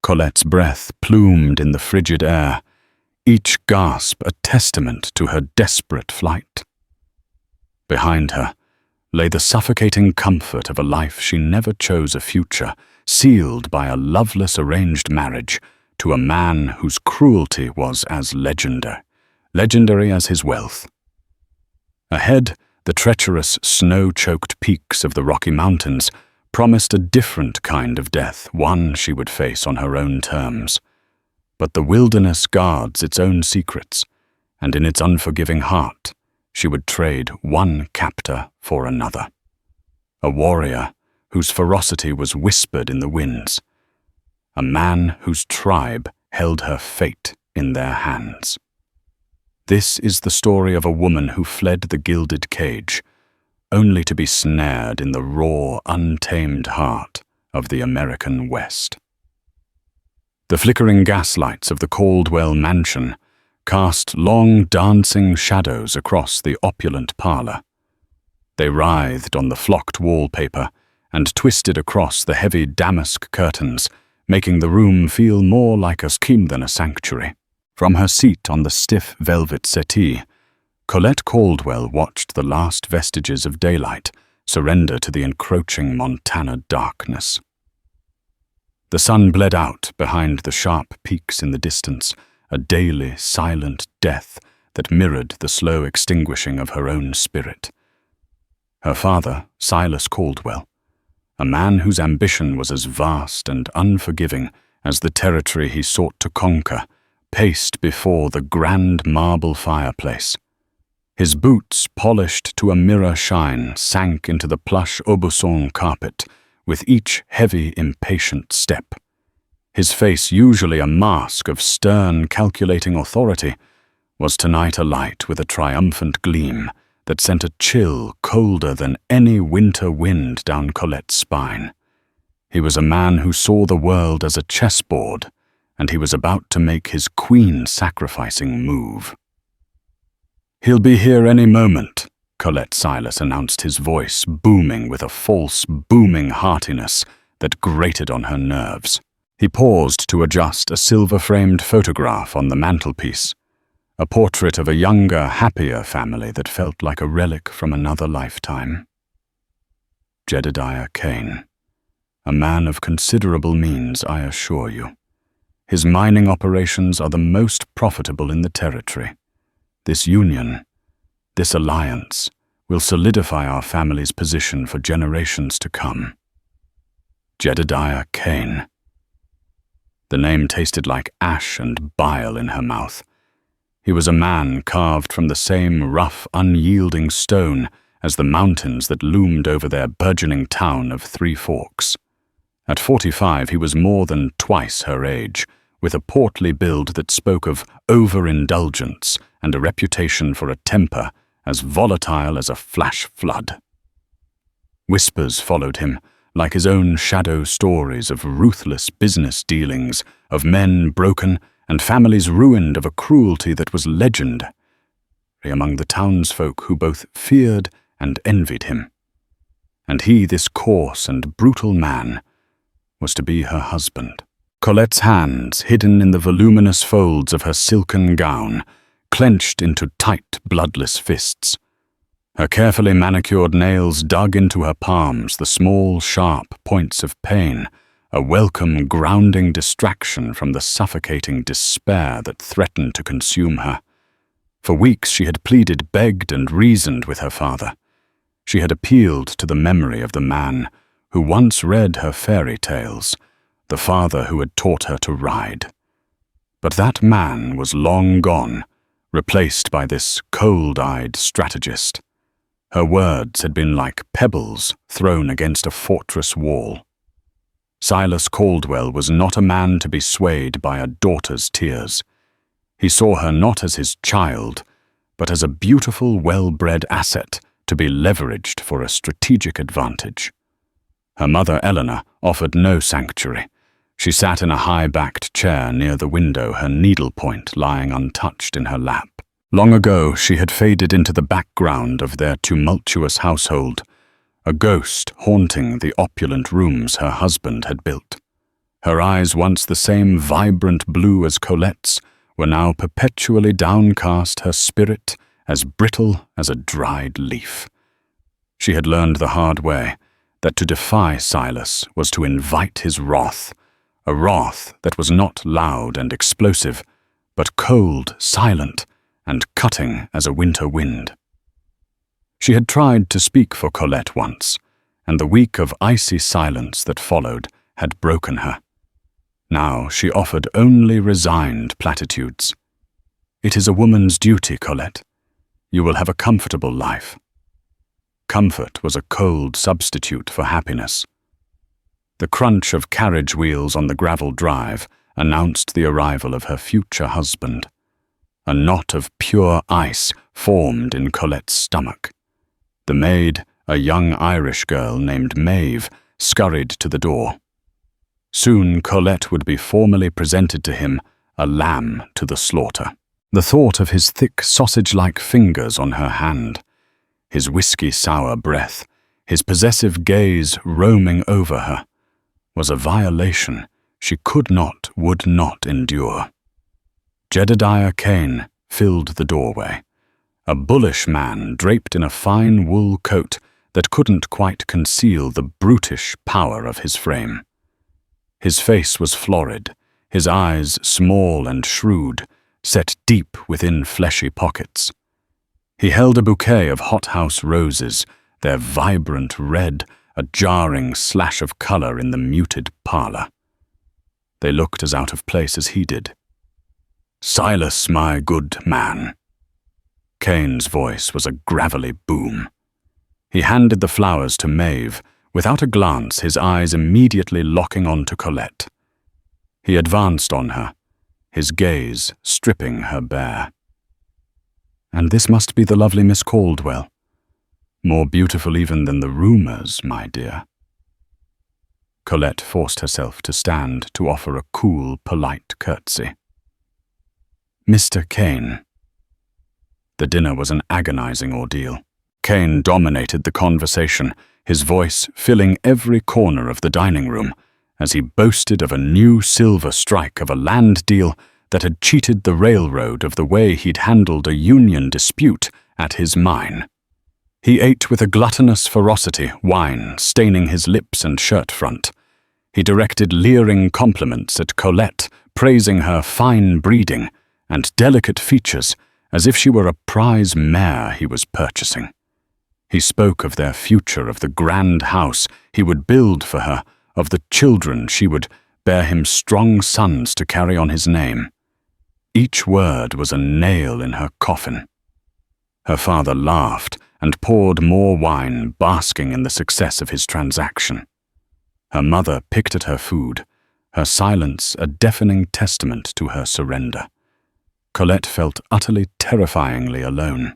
Colette's breath plumed in the frigid air, each gasp a testament to her desperate flight. Behind her lay the suffocating comfort of a life she never chose a future, sealed by a loveless arranged marriage to a man whose cruelty was as legendary as his wealth. Ahead, the treacherous, snow-choked peaks of the Rocky Mountains promised a different kind of death, one she would face on her own terms. But the wilderness guards its own secrets, and in its unforgiving heart, she would trade one captor for another. A warrior whose ferocity was whispered in the winds. A man whose tribe held her fate in their hands. This is the story of a woman who fled the gilded cage, only to be snared in the raw, untamed heart of the American West. The flickering gaslights of the Caldwell mansion cast long, dancing shadows across the opulent parlor. They writhed on the flocked wallpaper and twisted across the heavy damask curtains, making the room feel more like a scheme than a sanctuary. From her seat on the stiff velvet settee, Colette Caldwell watched the last vestiges of daylight surrender to the encroaching Montana darkness. The sun bled out behind the sharp peaks in the distance, a daily, silent death that mirrored the slow extinguishing of her own spirit. Her father, Silas Caldwell, a man whose ambition was as vast and unforgiving as the territory he sought to conquer, paced before the grand marble fireplace. His boots, polished to a mirror shine, sank into the plush Aubusson carpet with each heavy, impatient step. His face, usually a mask of stern, calculating authority, was tonight alight with a triumphant gleam that sent a chill colder than any winter wind down Colette's spine. He was a man who saw the world as a chessboard, and he was about to make his queen-sacrificing move. "He'll be here any moment," Colette Silas announced, his voice booming with a false, booming heartiness that grated on her nerves. He paused to adjust a silver-framed photograph on the mantelpiece, a portrait of a younger, happier family that felt like a relic from another lifetime. Jedediah Kane, a man of considerable means, I assure you. His mining operations are the most profitable in the territory. This union, this alliance, will solidify our family's position for generations to come. Jedediah Kane. The name tasted like ash and bile in her mouth. He was a man carved from the same rough, unyielding stone as the mountains that loomed over their burgeoning town of Three Forks. At 45, he was more than twice her age, with a portly build that spoke of overindulgence and a reputation for a temper as volatile as a flash flood. Whispers followed him, like his own shadow stories of ruthless business dealings, of men broken and families ruined, of a cruelty that was legendary among the townsfolk who both feared and envied him. And he, this coarse and brutal man, was to be her husband. Colette's hands, hidden in the voluminous folds of her silken gown, clenched into tight, bloodless fists. Her carefully manicured nails dug into her palms, the small, sharp points of pain, a welcome, grounding distraction from the suffocating despair that threatened to consume her. For weeks she had pleaded, begged, and reasoned with her father. She had appealed to the memory of the man who once read her fairy tales, the father who had taught her to ride. But that man was long gone, replaced by this cold-eyed strategist. Her words had been like pebbles thrown against a fortress wall. Silas Caldwell was not a man to be swayed by a daughter's tears. He saw her not as his child, but as a beautiful, well-bred asset to be leveraged for a strategic advantage. Her mother, Eleanor, offered no sanctuary. She sat in a high-backed chair near the window, her needlepoint lying untouched in her lap. Long ago, she had faded into the background of their tumultuous household, a ghost haunting the opulent rooms her husband had built. Her eyes, once the same vibrant blue as Colette's, were now perpetually downcast, her spirit as brittle as a dried leaf. She had learned the hard way that to defy Silas was to invite his wrath, a wrath that was not loud and explosive, but cold, silent, and cutting as a winter wind. She had tried to speak for Colette once, and the week of icy silence that followed had broken her. Now she offered only resigned platitudes. "It is a woman's duty, Colette. You will have a comfortable life." Comfort was a cold substitute for happiness. The crunch of carriage wheels on the gravel drive announced the arrival of her future husband. A knot of pure ice formed in Colette's stomach. The maid, a young Irish girl named Maeve, scurried to the door. Soon Colette would be formally presented to him, a lamb to the slaughter. The thought of his thick sausage-like fingers on her hand, his whiskey-sour breath, his possessive gaze roaming over her, was a violation she could not, would not endure. Jedediah Kane filled the doorway, a bullish man draped in a fine wool coat that couldn't quite conceal the brutish power of his frame. His face was florid, his eyes small and shrewd, set deep within fleshy pockets. He held a bouquet of hothouse roses, their vibrant red a jarring slash of color in the muted parlor. They looked as out of place as he did. "Silas, my good man." Kane's voice was a gravelly boom. He handed the flowers to Maeve, without a glance, his eyes immediately locking on to Colette. He advanced on her, his gaze stripping her bare. "And this must be the lovely Miss Caldwell. More beautiful even than the rumors, my dear." Colette forced herself to stand to offer a cool, polite curtsy. "Mr. Kane." The dinner was an agonizing ordeal. Kane dominated the conversation, his voice filling every corner of the dining room, as he boasted of a new silver strike of a land deal that had cheated the railroad of the way he'd handled a union dispute at his mine. He ate with a gluttonous ferocity, wine staining his lips and shirt front. He directed leering compliments at Colette, praising her fine breeding and delicate features as if she were a prize mare he was purchasing. He spoke of their future, of the grand house he would build for her, of the children she would bear him, strong sons to carry on his name. Each word was a nail in her coffin. Her father laughed and poured more wine, basking in the success of his transaction. Her mother picked at her food, her silence a deafening testament to her surrender. Colette felt utterly terrifyingly alone.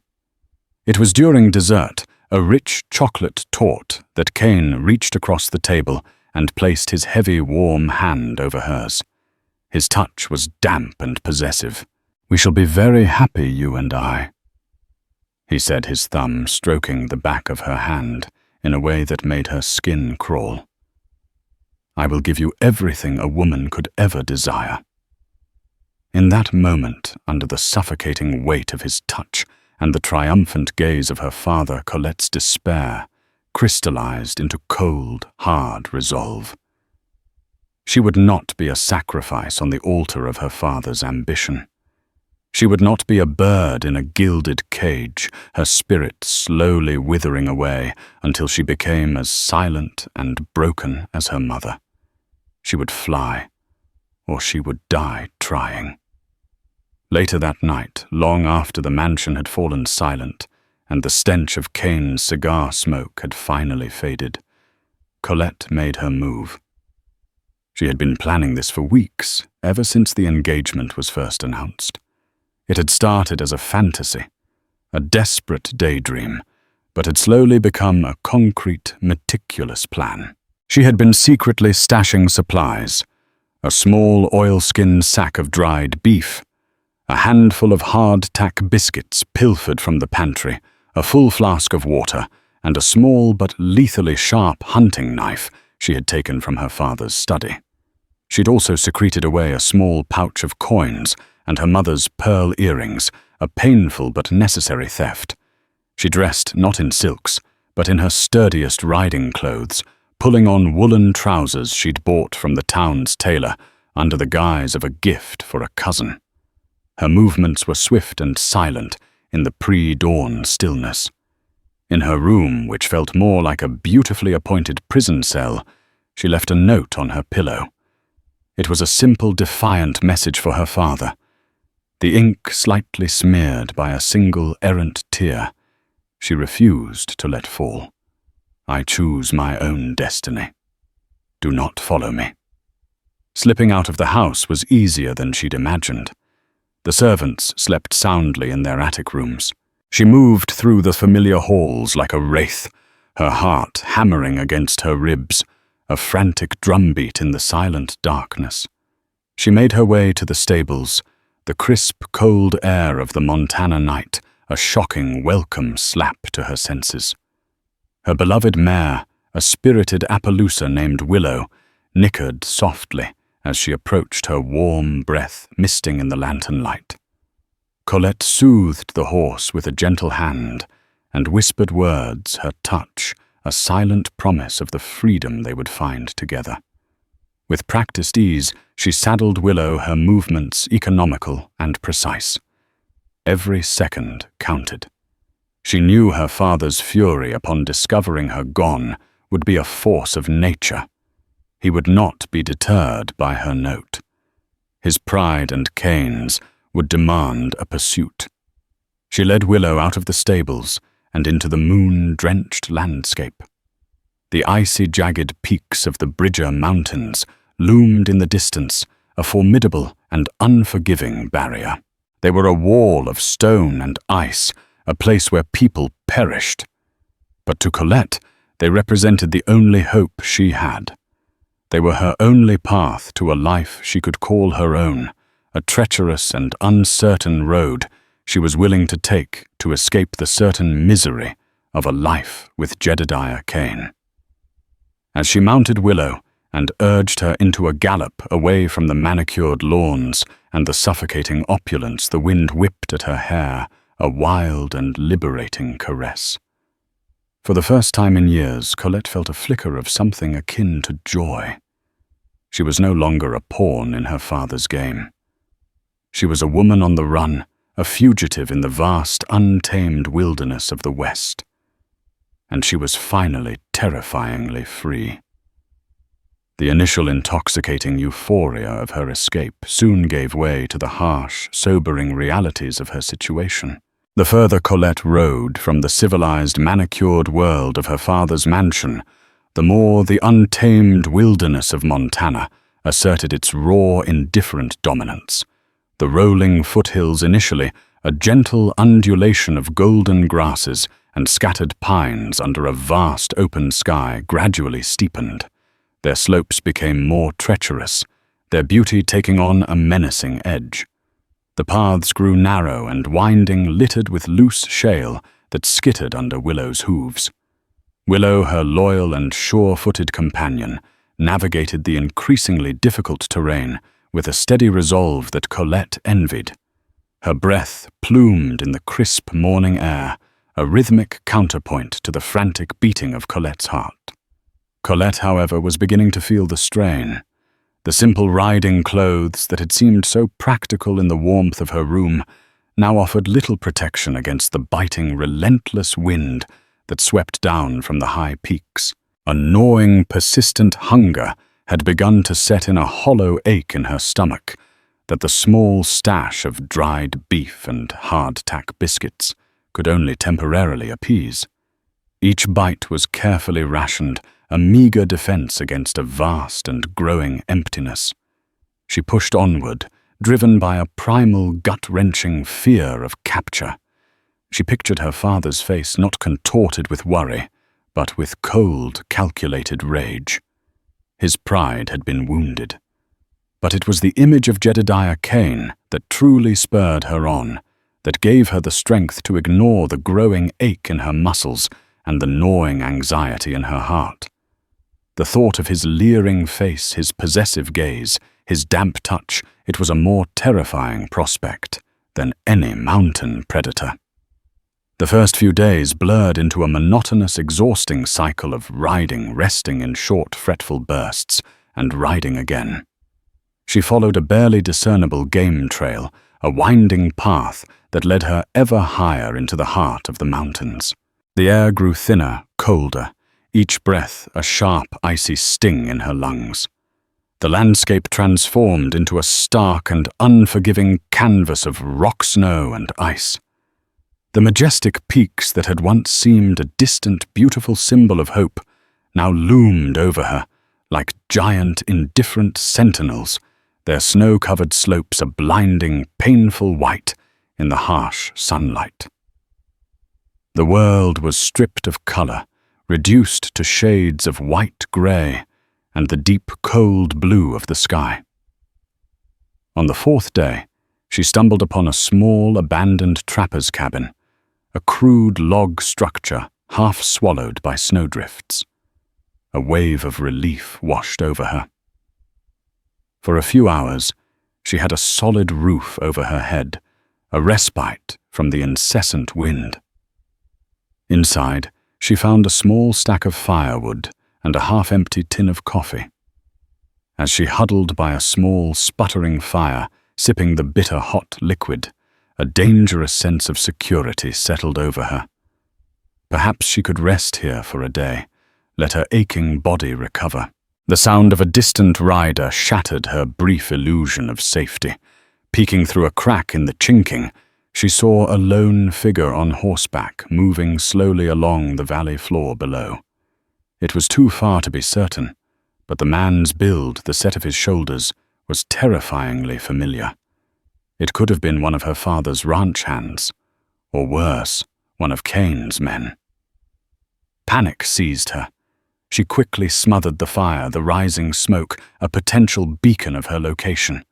It was during dessert, a rich chocolate torte, that Kane reached across the table and placed his heavy, warm hand over hers. His touch was damp and possessive. "We shall be very happy, you and I," he said, his thumb stroking the back of her hand in a way that made her skin crawl. "I will give you everything a woman could ever desire." In that moment, under the suffocating weight of his touch and the triumphant gaze of her father, Colette's despair crystallized into cold, hard resolve. She would not be a sacrifice on the altar of her father's ambition. She would not be a bird in a gilded cage, her spirit slowly withering away until she became as silent and broken as her mother. She would fly, or she would die trying. Later that night, long after the mansion had fallen silent and the stench of Kane's cigar smoke had finally faded, Colette made her move. She had been planning this for weeks, ever since the engagement was first announced. It had started as a fantasy, a desperate daydream, but had slowly become a concrete, meticulous plan. She had been secretly stashing supplies, a small oilskin sack of dried beef, a handful of hardtack biscuits pilfered from the pantry, a full flask of water, and a small but lethally sharp hunting knife she had taken from her father's study. She'd also secreted away a small pouch of coins and her mother's pearl earrings, a painful but necessary theft. She dressed not in silks, but in her sturdiest riding clothes, pulling on woolen trousers she'd bought from the town's tailor under the guise of a gift for a cousin. Her movements were swift and silent in the pre-dawn stillness. In her room, which felt more like a beautifully appointed prison cell, she left a note on her pillow. It was a simple, defiant message for her father, the ink slightly smeared by a single errant tear. She refused to let fall. I choose my own destiny. Do not follow me. Slipping out of the house was easier than she'd imagined. The servants slept soundly in their attic rooms. She moved through the familiar halls like a wraith, her heart hammering against her ribs, a frantic drumbeat in the silent darkness. She made her way to the stables, the crisp, cold air of the Montana night, a shocking, welcome slap to her senses. Her beloved mare, a spirited Appaloosa named Willow, nickered softly as she approached, her warm breath misting in the lantern light. Colette soothed the horse with a gentle hand and whispered words, her touch a silent promise of the freedom they would find together. With practiced ease, she saddled Willow, her movements economical and precise. Every second counted. She knew her father's fury upon discovering her gone would be a force of nature. He would not be deterred by her note. His pride and canes would demand a pursuit. She led Willow out of the stables and into the moon-drenched landscape. The icy, jagged peaks of the Bridger Mountains loomed in the distance, a formidable and unforgiving barrier. They were a wall of stone and ice, a place where people perished. But to Colette, they represented the only hope she had. They were her only path to a life she could call her own, a treacherous and uncertain road she was willing to take to escape the certain misery of a life with Jedediah Kane. As she mounted Willow and urged her into a gallop away from the manicured lawns and the suffocating opulence the wind whipped at her hair, a wild and liberating caress. For the first time in years, Colette felt a flicker of something akin to joy. She was no longer a pawn in her father's game. She was a woman on the run, a fugitive in the vast, untamed wilderness of the West. And she was finally terrifyingly free. The initial intoxicating euphoria of her escape soon gave way to the harsh, sobering realities of her situation. The further Colette rode from the civilized, manicured world of her father's mansion, the more the untamed wilderness of Montana asserted its raw, indifferent dominance. The rolling foothills initially, a gentle undulation of golden grasses and scattered pines under a vast open sky, gradually steepened. Their slopes became more treacherous, their beauty taking on a menacing edge. The paths grew narrow and winding, littered with loose shale that skittered under Willow's hooves. Willow, her loyal and sure-footed companion, navigated the increasingly difficult terrain with a steady resolve that Colette envied. Her breath plumed in the crisp morning air, a rhythmic counterpoint to the frantic beating of Colette's heart. Colette, however, was beginning to feel the strain. The simple riding clothes that had seemed so practical in the warmth of her room now offered little protection against the biting, relentless wind that swept down from the high peaks. A gnawing, persistent hunger had begun to set in a hollow ache in her stomach that the small stash of dried beef and hardtack biscuits could only temporarily appease. Each bite was carefully rationed, a meager defense against a vast and growing emptiness. She pushed onward, driven by a primal, gut-wrenching fear of capture. She pictured her father's face not contorted with worry, but with cold, calculated rage. His pride had been wounded. But it was the image of Jedediah Kane that truly spurred her on, that gave her the strength to ignore the growing ache in her muscles and the gnawing anxiety in her heart. The thought of his leering face, his possessive gaze, his damp touch, it was a more terrifying prospect than any mountain predator. The first few days blurred into a monotonous, exhausting cycle of riding, resting in short, fretful bursts, and riding again. She followed a barely discernible game trail, a winding path that led her ever higher into the heart of the mountains. The air grew thinner, colder, each breath a sharp, icy sting in her lungs. The landscape transformed into a stark and unforgiving canvas of rock, snow, and ice. The majestic peaks that had once seemed a distant, beautiful symbol of hope now loomed over her like giant, indifferent sentinels, their snow-covered slopes a blinding, painful white in the harsh sunlight. The world was stripped of color, reduced to shades of white-gray and the deep, cold blue of the sky. On the fourth day, she stumbled upon a small, abandoned trapper's cabin, a crude log structure half swallowed by snowdrifts. A wave of relief washed over her. For a few hours, she had a solid roof over her head, a respite from the incessant wind. Inside, she found a small stack of firewood and a half-empty tin of coffee. As she huddled by a small, sputtering fire, sipping the bitter hot liquid, a dangerous sense of security settled over her. Perhaps she could rest here for a day, let her aching body recover. The sound of a distant rider shattered her brief illusion of safety. Peeking through a crack in the chinking, she saw a lone figure on horseback moving slowly along the valley floor below. It was too far to be certain, but the man's build, the set of his shoulders, was terrifyingly familiar. It could have been one of her father's ranch hands, or worse, one of Cain's men. Panic seized her. She quickly smothered the fire, the rising smoke, a potential beacon of her location.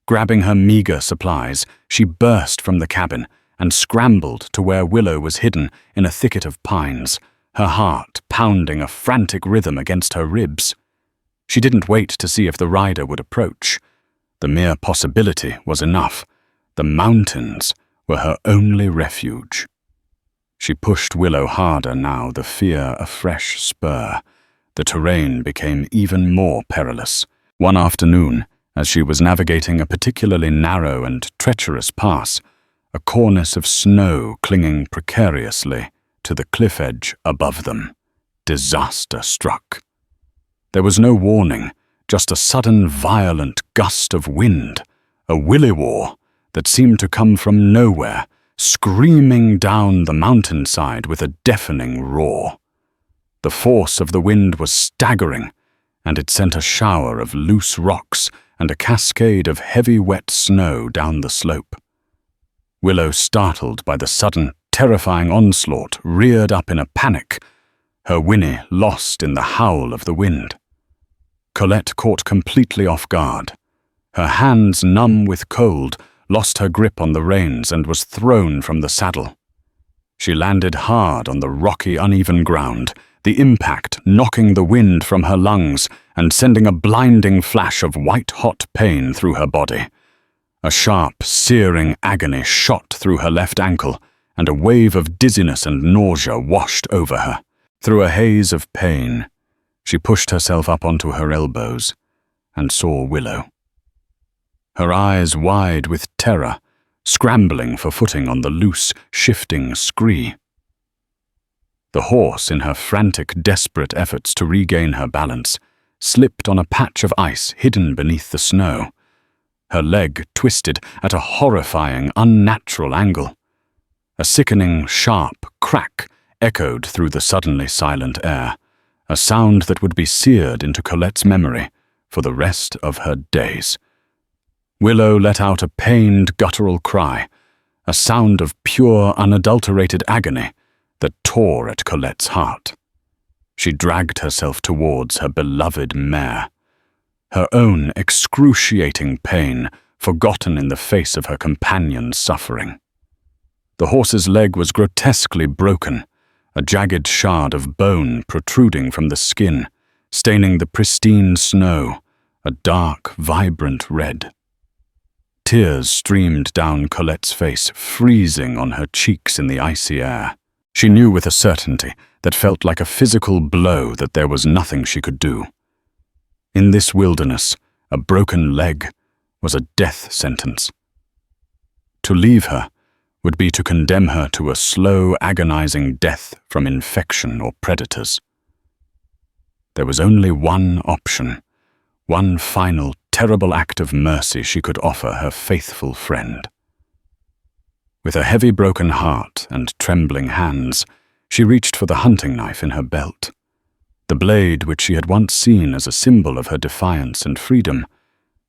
Grabbing her meager supplies, she burst from the cabin and scrambled to where Willow was hidden in a thicket of pines, her heart pounding a frantic rhythm against her ribs. She didn't wait to see if the rider would approach. The mere possibility was enough. The mountains were her only refuge. She pushed Willow harder now, the fear a fresh spur. The terrain became even more perilous. One afternoon, as she was navigating a particularly narrow and treacherous pass, a cornice of snow clinging precariously to the cliff edge above them, disaster struck. There was no warning, just a sudden violent gust of wind, a willy-war that seemed to come from nowhere, screaming down the mountainside with a deafening roar. The force of the wind was staggering, and it sent a shower of loose rocks and a cascade of heavy wet snow down the slope. Willow, startled by the sudden, terrifying onslaught, reared up in a panic, her whinny lost in the howl of the wind. Colette, caught completely off guard. Her hands, numb with cold, lost her grip on the reins and was thrown from the saddle. She landed hard on the rocky, uneven ground, the impact knocking the wind from her lungs and sending a blinding flash of white-hot pain through her body. A sharp, searing agony shot through her left ankle, and a wave of dizziness and nausea washed over her. Through a haze of pain, she pushed herself up onto her elbows and saw Willow. Her eyes wide with terror, scrambling for footing on the loose, shifting scree. The horse, in her frantic, desperate efforts to regain her balance, slipped on a patch of ice hidden beneath the snow. Her leg twisted at a horrifying, unnatural angle. A sickening, sharp crack echoed through the suddenly silent air, a sound that would be seared into Colette's memory for the rest of her days. Willow let out a pained, guttural cry, a sound of pure, unadulterated agony that tore at Colette's heart. She dragged herself towards her beloved mare, her own excruciating pain forgotten in the face of her companion's suffering. The horse's leg was grotesquely broken, a jagged shard of bone protruding from the skin, staining the pristine snow a dark, vibrant red. Tears streamed down Colette's face, freezing on her cheeks in the icy air. She knew with a certainty that felt like a physical blow that there was nothing she could do. In this wilderness, a broken leg was a death sentence. To leave her would be to condemn her to a slow, agonizing death from infection or predators. There was only one option, one final, terrible act of mercy she could offer her faithful friend. With a heavy broken heart and trembling hands, she reached for the hunting knife in her belt. The blade, which she had once seen as a symbol of her defiance and freedom,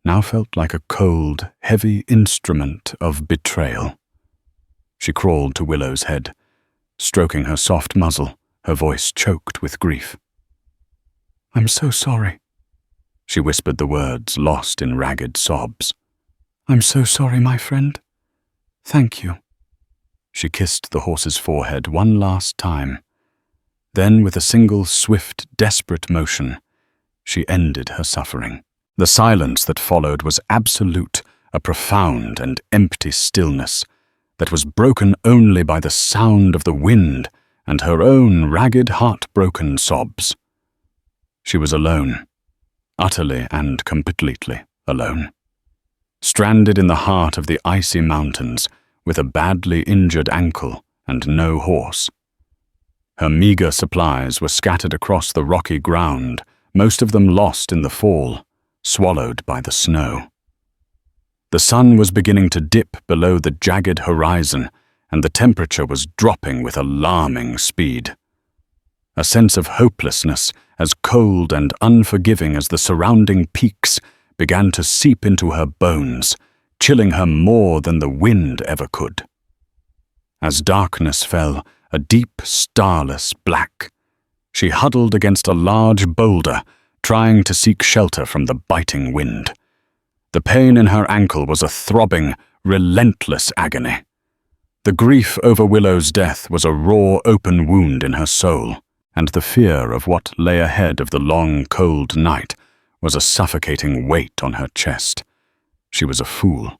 now felt like a cold, heavy instrument of betrayal. She crawled to Willow's head, stroking her soft muzzle, her voice choked with grief. "I'm so sorry." She whispered the words, lost in ragged sobs. "I'm so sorry, my friend. Thank you." She kissed the horse's forehead one last time. Then, with a single, swift, desperate motion, she ended her suffering. The silence that followed was absolute, a profound and empty stillness that was broken only by the sound of the wind and her own ragged, heartbroken sobs. She was alone, utterly and completely alone, stranded in the heart of the icy mountains with a badly injured ankle and no horse. Her meager supplies were scattered across the rocky ground, most of them lost in the fall, swallowed by the snow. The sun was beginning to dip below the jagged horizon, and the temperature was dropping with alarming speed. A sense of hopelessness, as cold and unforgiving as the surrounding peaks, began to seep into her bones, chilling her more than the wind ever could. As darkness fell, a deep, starless black, she huddled against a large boulder, trying to seek shelter from the biting wind. The pain in her ankle was a throbbing, relentless agony. The grief over Willow's death was a raw, open wound in her soul, and the fear of what lay ahead of the long, cold night was a suffocating weight on her chest. She was a fool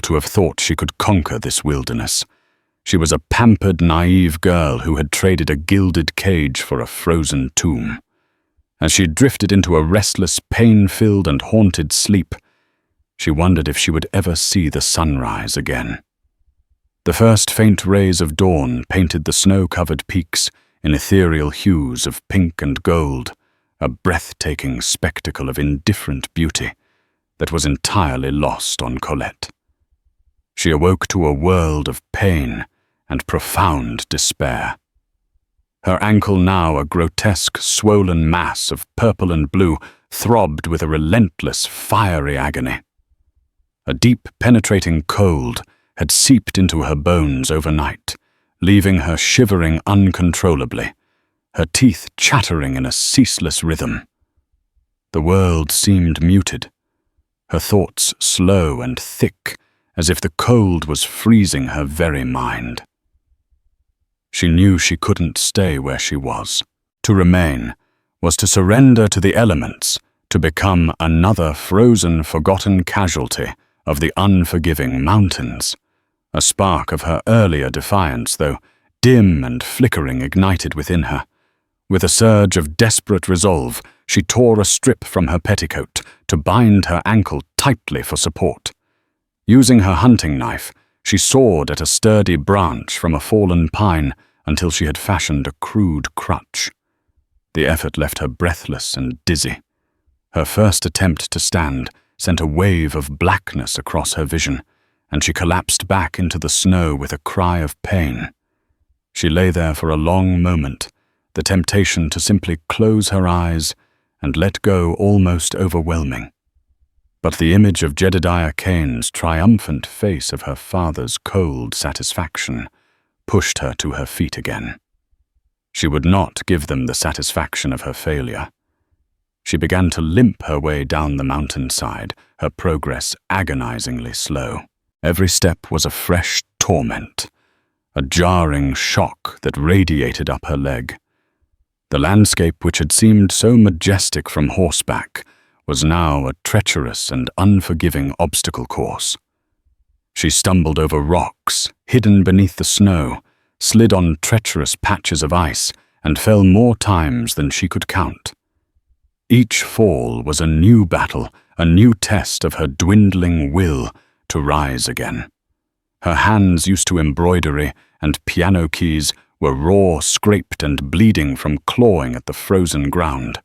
to have thought she could conquer this wilderness. She was a pampered, naive girl who had traded a gilded cage for a frozen tomb. As she drifted into a restless, pain-filled and haunted sleep, she wondered if she would ever see the sunrise again. The first faint rays of dawn painted the snow-covered peaks in ethereal hues of pink and gold, a breathtaking spectacle of indifferent beauty that was entirely lost on Colette. She awoke to a world of pain and profound despair. Her ankle, now a grotesque, swollen mass of purple and blue, throbbed with a relentless, fiery agony. A deep, penetrating cold had seeped into her bones overnight, leaving her shivering uncontrollably, her teeth chattering in a ceaseless rhythm. The world seemed muted, her thoughts slow and thick, as if the cold was freezing her very mind. She knew she couldn't stay where she was. To remain was to surrender to the elements, to become another frozen, forgotten casualty of the unforgiving mountains. A spark of her earlier defiance, though dim and flickering, ignited within her. With a surge of desperate resolve, she tore a strip from her petticoat to bind her ankle tightly for support. Using her hunting knife, she sawed at a sturdy branch from a fallen pine until she had fashioned a crude crutch. The effort left her breathless and dizzy. Her first attempt to stand sent a wave of blackness across her vision, and she collapsed back into the snow with a cry of pain. She lay there for a long moment, the temptation to simply close her eyes and let go almost overwhelming. But the image of Jedediah Kane's triumphant face of her father's cold satisfaction pushed her to her feet again. She would not give them the satisfaction of her failure. She began to limp her way down the mountainside, her progress agonizingly slow. Every step was a fresh torment, a jarring shock that radiated up her leg. The landscape which had seemed so majestic from horseback was now a treacherous and unforgiving obstacle course. She stumbled over rocks, hidden beneath the snow, slid on treacherous patches of ice, and fell more times than she could count. Each fall was a new battle, a new test of her dwindling will to rise again. Her hands used to embroidery, and piano keys were raw, scraped, and bleeding from clawing at the frozen ground.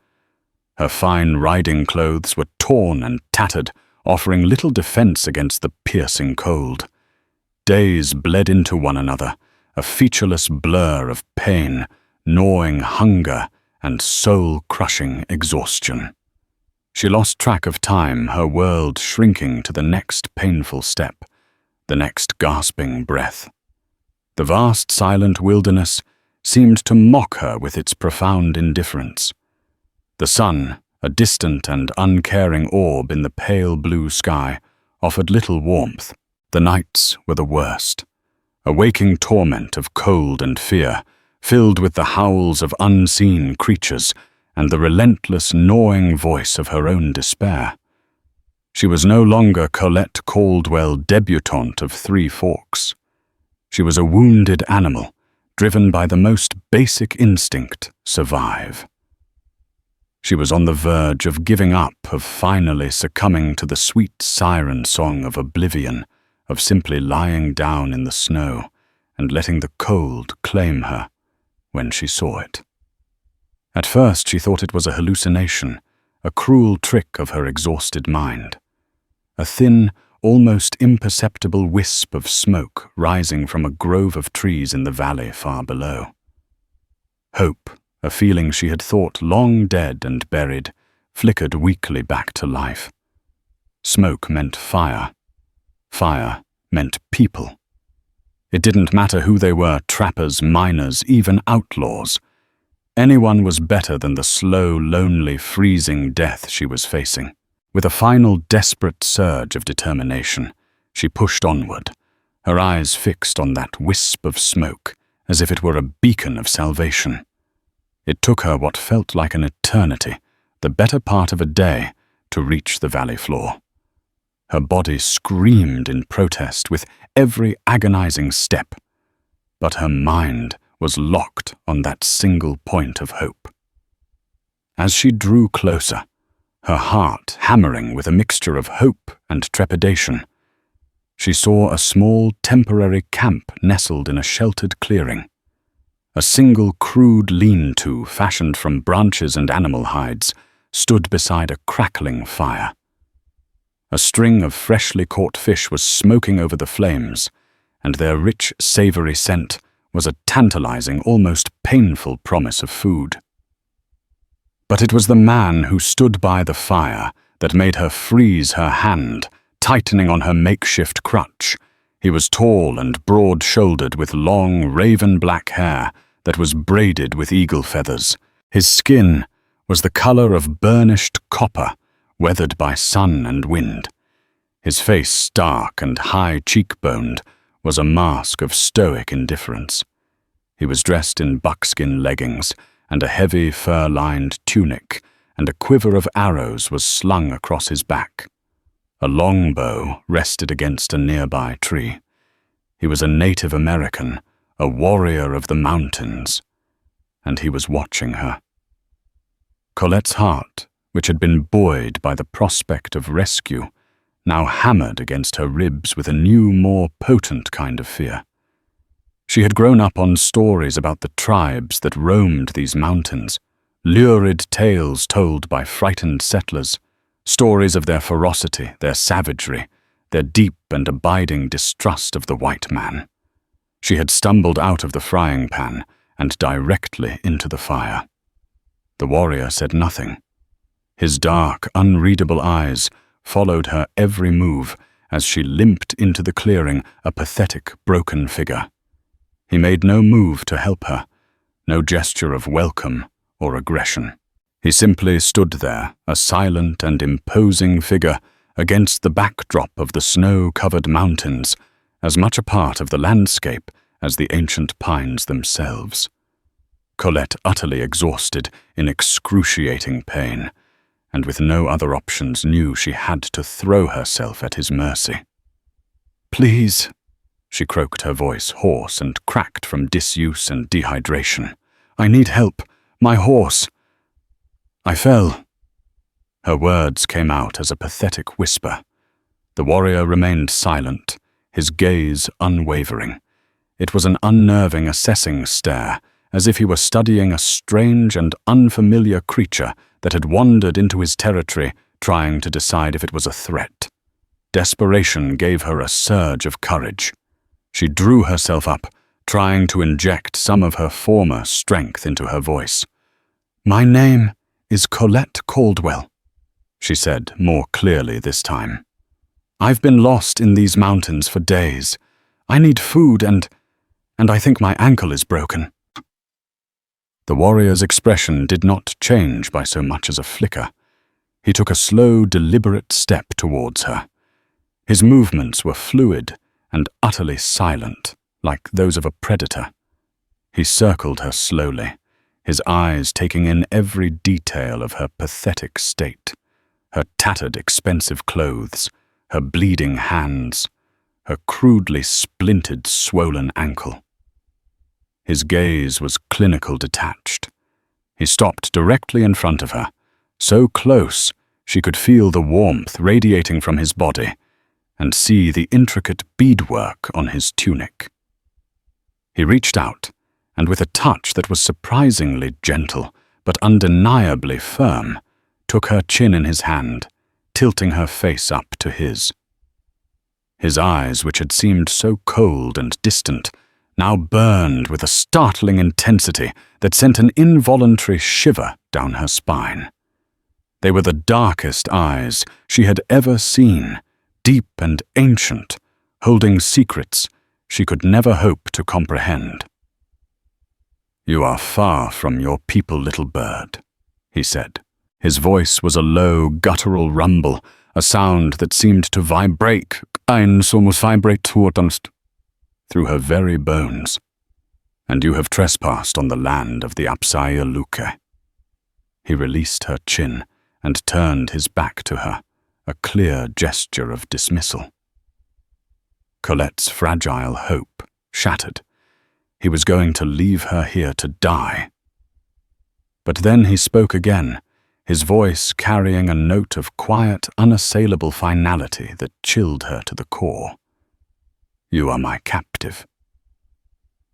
Her fine riding clothes were torn and tattered, offering little defense against the piercing cold. Days bled into one another, a featureless blur of pain, gnawing hunger, and soul-crushing exhaustion. She lost track of time, her world shrinking to the next painful step, the next gasping breath. The vast silent wilderness seemed to mock her with its profound indifference. The sun, a distant and uncaring orb in the pale blue sky, offered little warmth. The nights were the worst, a waking torment of cold and fear, filled with the howls of unseen creatures and the relentless gnawing voice of her own despair. She was no longer Colette Caldwell, debutante of Three Forks. She was a wounded animal, driven by the most basic instinct, survive. She was on the verge of giving up, of finally succumbing to the sweet siren song of oblivion, of simply lying down in the snow and letting the cold claim her when she saw it. At first she thought it was a hallucination, a cruel trick of her exhausted mind. A thin, almost imperceptible wisp of smoke rising from a grove of trees in the valley far below. Hope, a feeling she had thought long dead and buried, flickered weakly back to life. Smoke meant fire. Fire meant people. It didn't matter who they were, trappers, miners, even outlaws. Anyone was better than the slow, lonely, freezing death she was facing. With a final desperate surge of determination, she pushed onward, her eyes fixed on that wisp of smoke, as if it were a beacon of salvation. It took her what felt like an eternity, the better part of a day, to reach the valley floor. Her body screamed in protest with every agonizing step, but her mind was locked on that single point of hope. As she drew closer, her heart hammering with a mixture of hope and trepidation, she saw a small temporary camp nestled in a sheltered clearing. A single crude lean-to fashioned from branches and animal hides stood beside a crackling fire. A string of freshly caught fish was smoking over the flames, and their rich, savory scent was a tantalizing, almost painful promise of food. But it was the man who stood by the fire that made her freeze her hand, tightening on her makeshift crutch. He was tall and broad-shouldered with long, raven-black hair that was braided with eagle feathers. His skin was the color of burnished copper, weathered by sun and wind. His face, stark and high-cheekboned, was a mask of stoic indifference. He was dressed in buckskin leggings and a heavy fur-lined tunic, and a quiver of arrows was slung across his back. A longbow rested against a nearby tree. He was a Native American, a warrior of the mountains, and he was watching her. Colette's heart, which had been buoyed by the prospect of rescue, now hammered against her ribs with a new, more potent kind of fear. She had grown up on stories about the tribes that roamed these mountains, lurid tales told by frightened settlers, stories of their ferocity, their savagery, their deep and abiding distrust of the white man. She had stumbled out of the frying pan and directly into the fire. The warrior said nothing. His dark, unreadable eyes followed her every move as she limped into the clearing, a pathetic, broken figure. He made no move to help her, no gesture of welcome or aggression. He simply stood there, a silent and imposing figure against the backdrop of the snow-covered mountains, as much a part of the landscape as the ancient pines themselves. Colette utterly exhausted, in excruciating pain, and with no other options knew she had to throw herself at his mercy. "Please," she croaked, her voice hoarse and cracked from disuse and dehydration. "I need help. My horse." "I fell." Her words came out as a pathetic whisper. The warrior remained silent, his gaze unwavering. It was an unnerving, assessing stare, as if he were studying a strange and unfamiliar creature that had wandered into his territory, trying to decide if it was a threat. Desperation gave her a surge of courage. She drew herself up, trying to inject some of her former strength into her voice. "My name is Colette Caldwell," she said more clearly this time. "I've been lost in these mountains for days. I need food and I think my ankle is broken." The warrior's expression did not change by so much as a flicker. He took a slow, deliberate step towards her. His movements were fluid and utterly silent, like those of a predator. He circled her slowly, his eyes taking in every detail of her pathetic state, her tattered, expensive clothes, her bleeding hands, her crudely splintered, swollen ankle. His gaze was clinical, detached. He stopped directly in front of her, so close she could feel the warmth radiating from his body and see the intricate beadwork on his tunic. He reached out, and with a touch that was surprisingly gentle but undeniably firm, took her chin in his hand, tilting her face up to his. His eyes, which had seemed so cold and distant, now burned with a startling intensity that sent an involuntary shiver down her spine. They were the darkest eyes she had ever seen, deep and ancient, holding secrets she could never hope to comprehend. "You are far from your people, little bird," he said. His voice was a low, guttural rumble, a sound that seemed to vibrate, through her very bones. "And you have trespassed on the land of the Apsai-Aluke." He released her chin and turned his back to her, a clear gesture of dismissal. Colette's fragile hope shattered. He was going to leave her here to die. But then he spoke again, his voice carrying a note of quiet, unassailable finality that chilled her to the core. "You are my captive."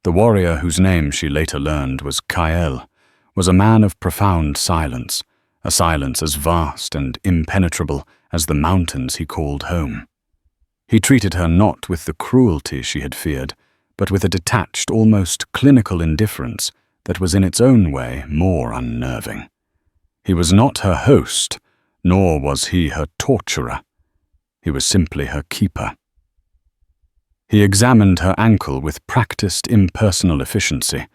The warrior, whose name she later learned was Kael, was a man of profound silence, a silence as vast and impenetrable as the mountains he called home. He treated her not with the cruelty she had feared, but with a detached, almost clinical indifference that was in its own way more unnerving. He was not her host, nor was he her torturer. He was simply her keeper. He examined her ankle with practiced impersonal efficiency,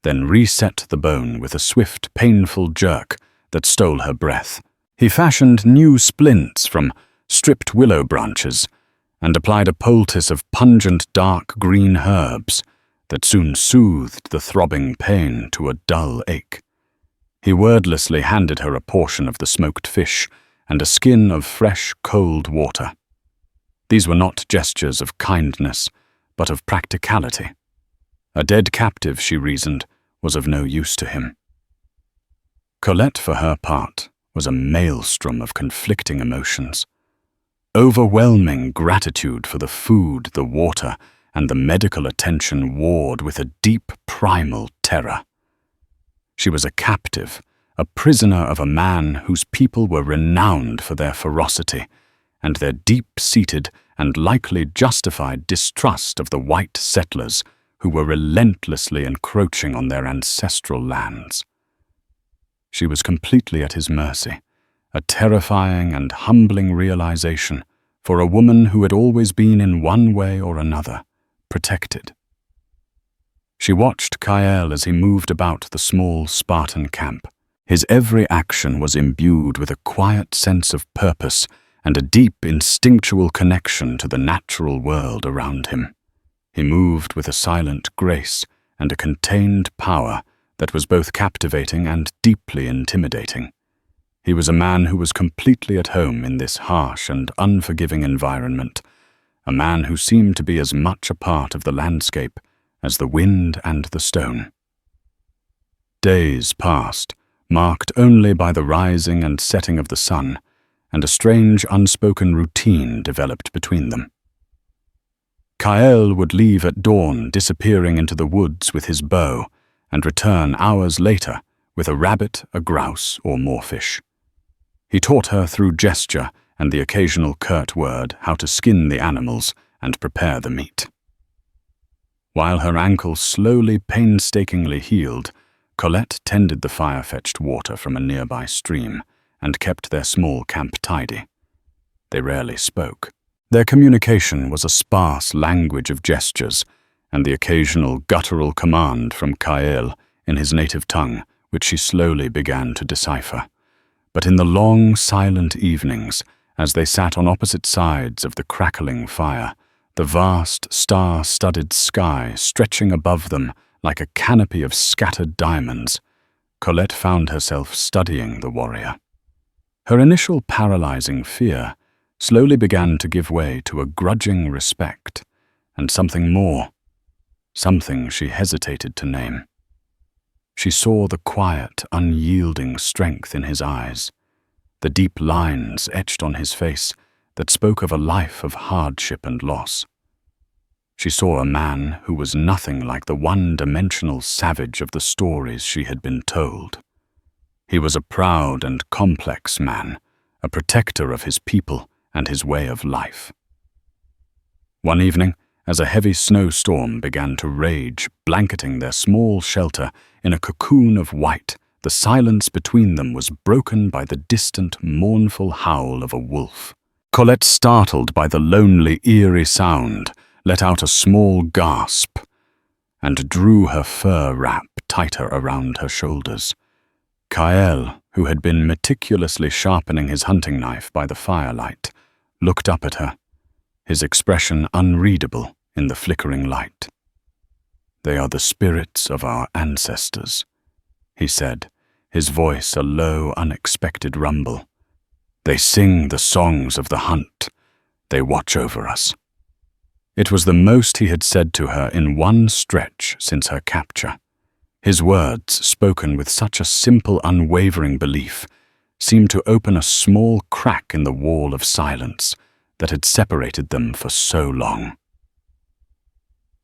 then reset the bone with a swift, painful jerk that stole her breath. He fashioned new splints from stripped willow branches and applied a poultice of pungent dark green herbs that soon soothed the throbbing pain to a dull ache. He wordlessly handed her a portion of the smoked fish and a skin of fresh, cold water. These were not gestures of kindness, but of practicality. A dead captive, she reasoned, was of no use to him. Colette, for her part, was a maelstrom of conflicting emotions. Overwhelming gratitude for the food, the water, and the medical attention warred with a deep primal terror. She was a captive, a prisoner of a man whose people were renowned for their ferocity and their deep-seated and likely justified distrust of the white settlers who were relentlessly encroaching on their ancestral lands. She was completely at his mercy, a terrifying and humbling realization for a woman who had always been in one way or another protected. She watched Kael as he moved about the small Spartan camp. His every action was imbued with a quiet sense of purpose and a deep instinctual connection to the natural world around him. He moved with a silent grace and a contained power that was both captivating and deeply intimidating. He was a man who was completely at home in this harsh and unforgiving environment, a man who seemed to be as much a part of the landscape as the wind and the stone. Days passed, marked only by the rising and setting of the sun, and a strange unspoken routine developed between them. Kael would leave at dawn, disappearing into the woods with his bow, and return hours later with a rabbit, a grouse, or more fish. He taught her through gesture and the occasional curt word how to skin the animals and prepare the meat. While her ankle slowly, painstakingly healed, Colette tended the fire-fetched water from a nearby stream and kept their small camp tidy. They rarely spoke. Their communication was a sparse language of gestures and the occasional guttural command from Kael in his native tongue, which she slowly began to decipher. But in the long, silent evenings, as they sat on opposite sides of the crackling fire, the vast, star-studded sky stretching above them like a canopy of scattered diamonds, Colette found herself studying the warrior. Her initial paralyzing fear slowly began to give way to a grudging respect, and something more, something she hesitated to name. She saw the quiet, unyielding strength in his eyes, the deep lines etched on his face that spoke of a life of hardship and loss. She saw a man who was nothing like the one-dimensional savage of the stories she had been told. He was a proud and complex man, a protector of his people and his way of life. One evening, as a heavy snowstorm began to rage, blanketing their small shelter in a cocoon of white, the silence between them was broken by the distant, mournful howl of a wolf. Colette, startled by the lonely, eerie sound, let out a small gasp and drew her fur wrap tighter around her shoulders. Kael, who had been meticulously sharpening his hunting knife by the firelight, looked up at her, his expression unreadable in the flickering light. "They are the spirits of our ancestors," he said, his voice a low, unexpected rumble. "They sing the songs of the hunt. They watch over us." It was the most he had said to her in one stretch since her capture. His words, spoken with such a simple, unwavering belief, seemed to open a small crack in the wall of silence that had separated them for so long.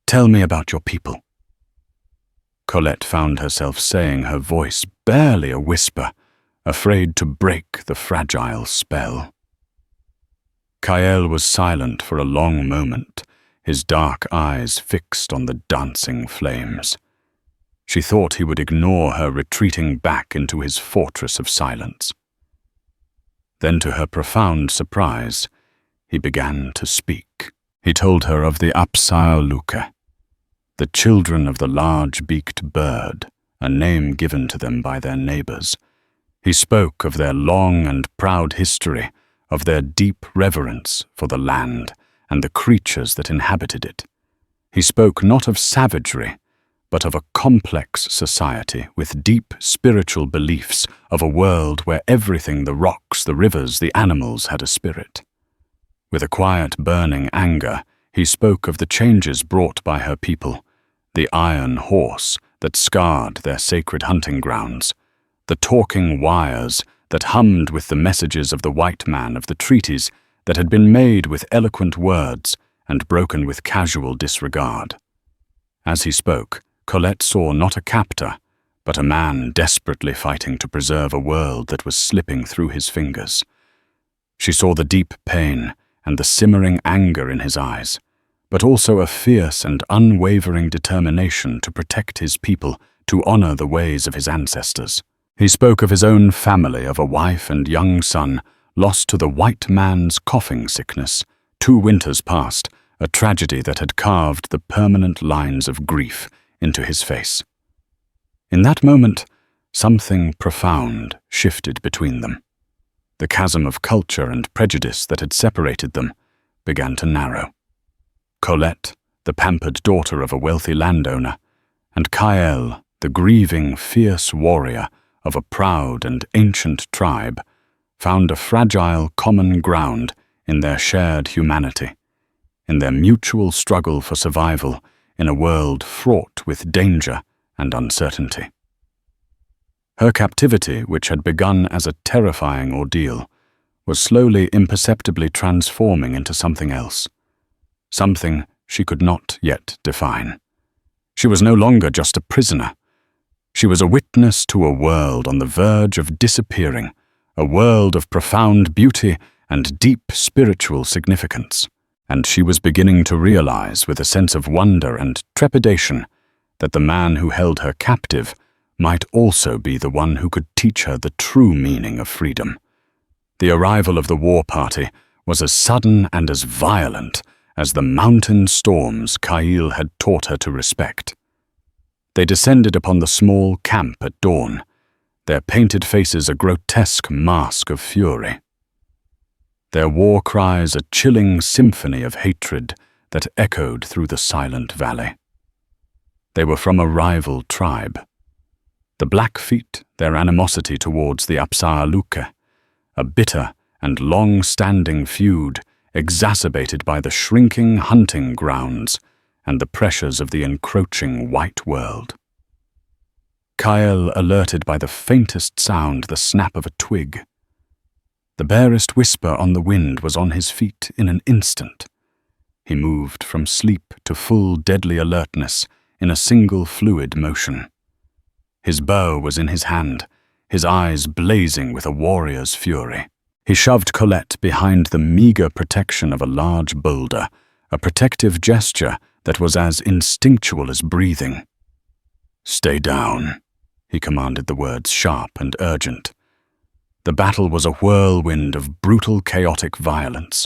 "Tell me about your people." Colette found herself saying, her voice barely a whisper, afraid to break the fragile spell. Kael was silent for a long moment, his dark eyes fixed on the dancing flames. She thought he would ignore her retreating back into his fortress of silence. Then, to her profound surprise, he began to speak. He told her of the Apsaluke, the children of the large-beaked bird, a name given to them by their neighbors. He spoke of their long and proud history, of their deep reverence for the land and the creatures that inhabited it. He spoke not of savagery, but of a complex society with deep spiritual beliefs, of a world where everything, the rocks, the rivers, the animals, had a spirit. With a quiet, burning anger, he spoke of the changes brought by her people, the iron horse that scarred their sacred hunting grounds, the talking wires that hummed with the messages of the white man of the treaties that had been made with eloquent words and broken with casual disregard. As he spoke, Colette saw not a captor, but a man desperately fighting to preserve a world that was slipping through his fingers. She saw the deep pain and the simmering anger in his eyes, but also a fierce and unwavering determination to protect his people, to honor the ways of his ancestors. He spoke of his own family, of a wife and young son lost to the white man's coughing sickness, 2 winters past, a tragedy that had carved the permanent lines of grief into his face. In that moment, something profound shifted between them. The chasm of culture and prejudice that had separated them began to narrow. Colette, the pampered daughter of a wealthy landowner, and Kael, the grieving, fierce warrior of a proud and ancient tribe, found a fragile common ground in their shared humanity, in their mutual struggle for survival in a world fraught with danger and uncertainty. Her captivity, which had begun as a terrifying ordeal, was slowly, imperceptibly transforming into something else, something she could not yet define. She was no longer just a prisoner. She was a witness to a world on the verge of disappearing, a world of profound beauty and deep spiritual significance. And she was beginning to realize with a sense of wonder and trepidation that the man who held her captive might also be the one who could teach her the true meaning of freedom. The arrival of the war party was as sudden and as violent as the mountain storms Kyle had taught her to respect. They descended upon the small camp at dawn, their painted faces a grotesque mask of fury. Their war cries a chilling symphony of hatred that echoed through the silent valley. They were from a rival tribe. The Blackfeet, their animosity towards the Apsaalooke, a bitter and long-standing feud exacerbated by the shrinking hunting grounds and the pressures of the encroaching white world. Kyle alerted by the faintest sound, the snap of a twig. The barest whisper on the wind was on his feet in an instant. He moved from sleep to full deadly alertness in a single fluid motion. His bow was in his hand, his eyes blazing with a warrior's fury. He shoved Colette behind the meager protection of a large boulder, a protective gesture that was as instinctual as breathing. "Stay down," he commanded, the words sharp and urgent. The battle was a whirlwind of brutal, chaotic violence.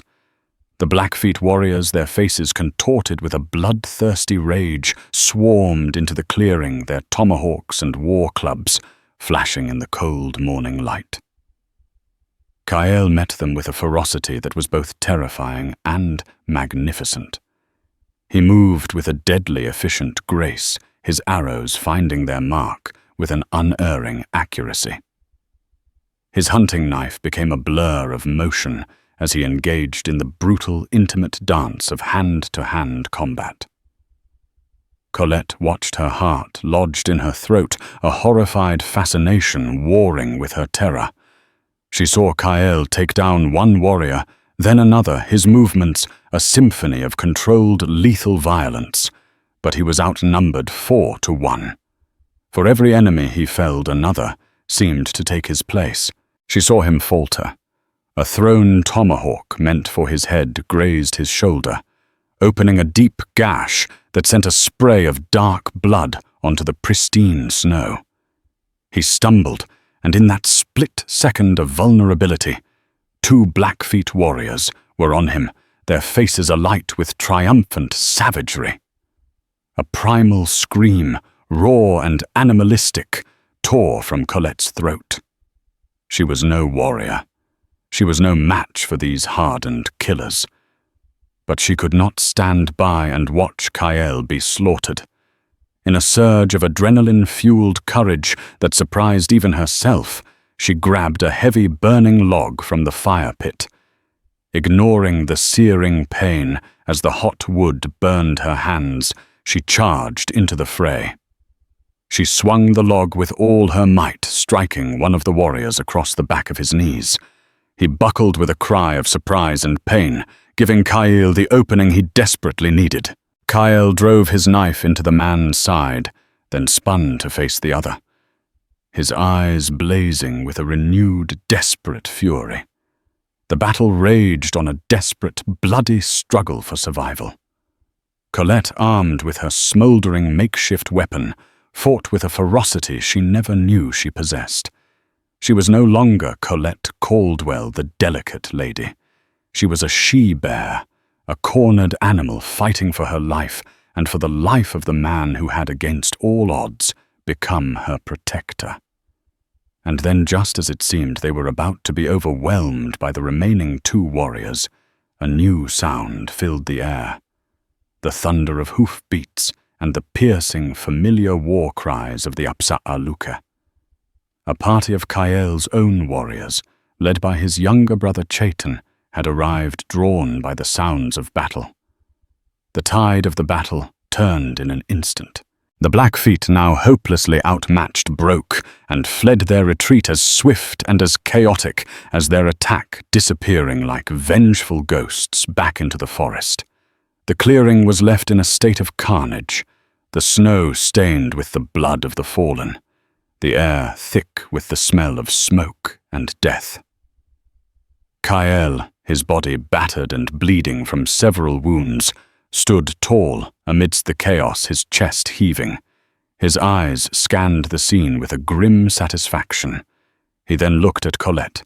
The Blackfeet warriors, their faces contorted with a bloodthirsty rage, swarmed into the clearing, their tomahawks and war clubs flashing in the cold morning light. Kyle met them with a ferocity that was both terrifying and magnificent. He moved with a deadly efficient grace, his arrows finding their mark with an unerring accuracy. His hunting knife became a blur of motion as he engaged in the brutal, intimate dance of hand-to-hand combat. Colette watched, her heart lodged in her throat, a horrified fascination warring with her terror. She saw Kyle take down one warrior, then another, his movements a symphony of controlled, lethal violence, but he was outnumbered 4-1. For every enemy he felled, another seemed to take his place. She saw him falter. A thrown tomahawk meant for his head grazed his shoulder, opening a deep gash that sent a spray of dark blood onto the pristine snow. He stumbled, and in that split second of vulnerability, 2 Blackfeet warriors were on him, their faces alight with triumphant savagery. A primal scream, raw and animalistic, tore from Colette's throat. She was no warrior. She was no match for these hardened killers. But she could not stand by and watch Kyle be slaughtered. In a surge of adrenaline-fueled courage that surprised even herself, she grabbed a heavy burning log from the fire pit. Ignoring the searing pain as the hot wood burned her hands, she charged into the fray. She swung the log with all her might, striking one of the warriors across the back of his knees. He buckled with a cry of surprise and pain, giving Kyle the opening he desperately needed. Kyle drove his knife into the man's side, then spun to face the other, his eyes blazing with a renewed, desperate fury. The battle raged on, a desperate, bloody struggle for survival. Colette, armed with her smoldering makeshift weapon, fought with a ferocity she never knew she possessed. She was no longer Colette Caldwell, the delicate lady. She was a she-bear, a cornered animal fighting for her life and for the life of the man who had, against all odds, become her protector. And then, just as it seemed they were about to be overwhelmed by the remaining 2 warriors, a new sound filled the air. The thunder of hoofbeats and the piercing, familiar war cries of the Apsa'aluka. A party of Kael's own warriors, led by his younger brother Chaitan, had arrived drawn by the sounds of battle. The tide of the battle turned in an instant. The Blackfeet, now hopelessly outmatched, broke and fled their retreat as swift and as chaotic as their attack, disappearing like vengeful ghosts back into the forest. The clearing was left in a state of carnage, the snow stained with the blood of the fallen, the air thick with the smell of smoke and death. Kael, his body battered and bleeding from several wounds, stood tall amidst the chaos, his chest heaving. His eyes scanned the scene with a grim satisfaction. He then looked at Colette.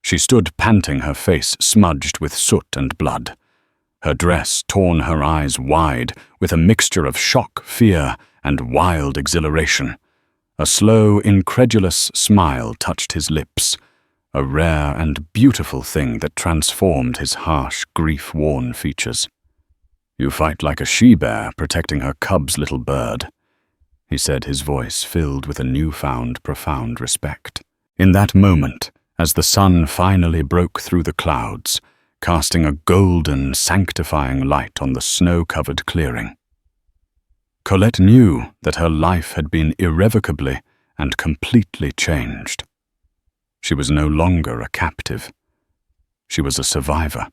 She stood panting, her face smudged with soot and blood. Her dress torn her eyes wide with a mixture of shock, fear, and wild exhilaration. A slow, incredulous smile touched his lips, a rare and beautiful thing that transformed his harsh, grief-worn features. "You fight like a she-bear protecting her cub's little bird," he said, his voice filled with a newfound, profound respect. In that moment, as the sun finally broke through the clouds, casting a golden, sanctifying light on the snow-covered clearing, Colette knew that her life had been irrevocably and completely changed. She was no longer a captive. She was a survivor.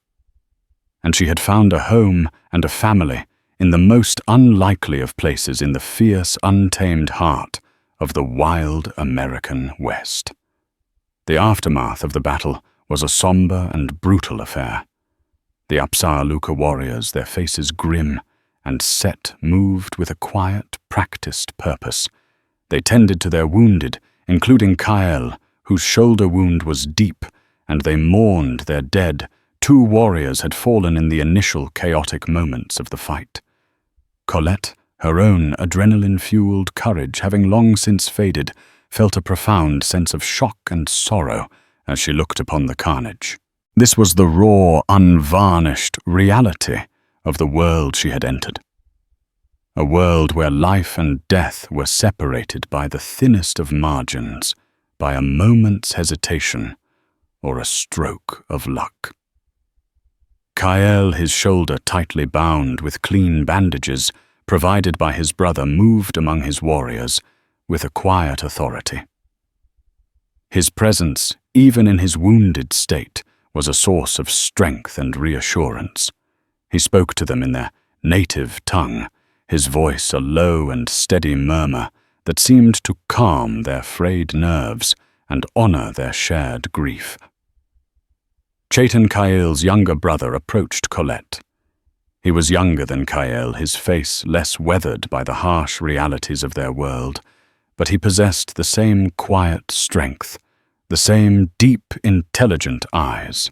And she had found a home and a family in the most unlikely of places, in the fierce, untamed heart of the wild American West. The aftermath of the battle was a somber and brutal affair. The Apsa'aluka warriors, their faces grim and set, moved with a quiet, practiced purpose. They tended to their wounded, including Kael, whose shoulder wound was deep, and they mourned their dead. 2 warriors had fallen in the initial chaotic moments of the fight. Colette, her own adrenaline-fueled courage having long since faded, felt a profound sense of shock and sorrow as she looked upon the carnage. This was the raw, unvarnished reality of the world she had entered. A world where life and death were separated by the thinnest of margins, by a moment's hesitation or a stroke of luck. Kael, his shoulder tightly bound with clean bandages provided by his brother, moved among his warriors with a quiet authority. His presence, even in his wounded state, was a source of strength and reassurance. He spoke to them in their native tongue, his voice a low and steady murmur that seemed to calm their frayed nerves and honor their shared grief. Chaitan, Kael's younger brother, approached Colette. He was younger than Kael, his face less weathered by the harsh realities of their world, but he possessed the same quiet strength, the same deep, intelligent eyes.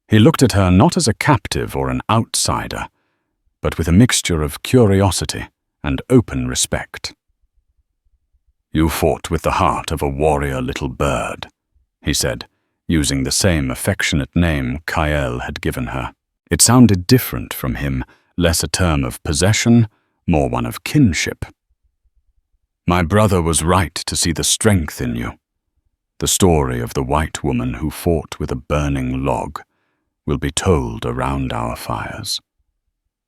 He looked at her not as a captive or an outsider, but with a mixture of curiosity and open respect. "You fought with the heart of a warrior little bird," he said, using the same affectionate name Kael had given her. It sounded different from him, less a term of possession, more one of kinship. "My brother was right to see the strength in you. The story of the white woman who fought with a burning log will be told around our fires."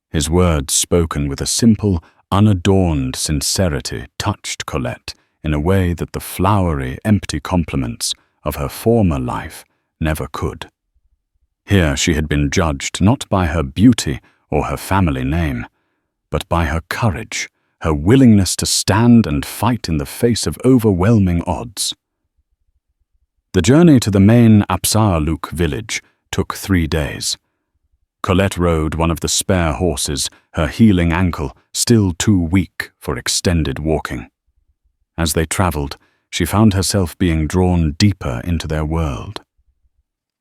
His words, spoken with a simple, unadorned sincerity, touched Colette in a way that the flowery, empty compliments of her former life never could. Here she had been judged not by her beauty or her family name, but by her courage, her willingness to stand and fight in the face of overwhelming odds. The journey to the main Apsa'aluk village took 3 days. Colette rode one of the spare horses, her healing ankle still too weak for extended walking. As they traveled, she found herself being drawn deeper into their world.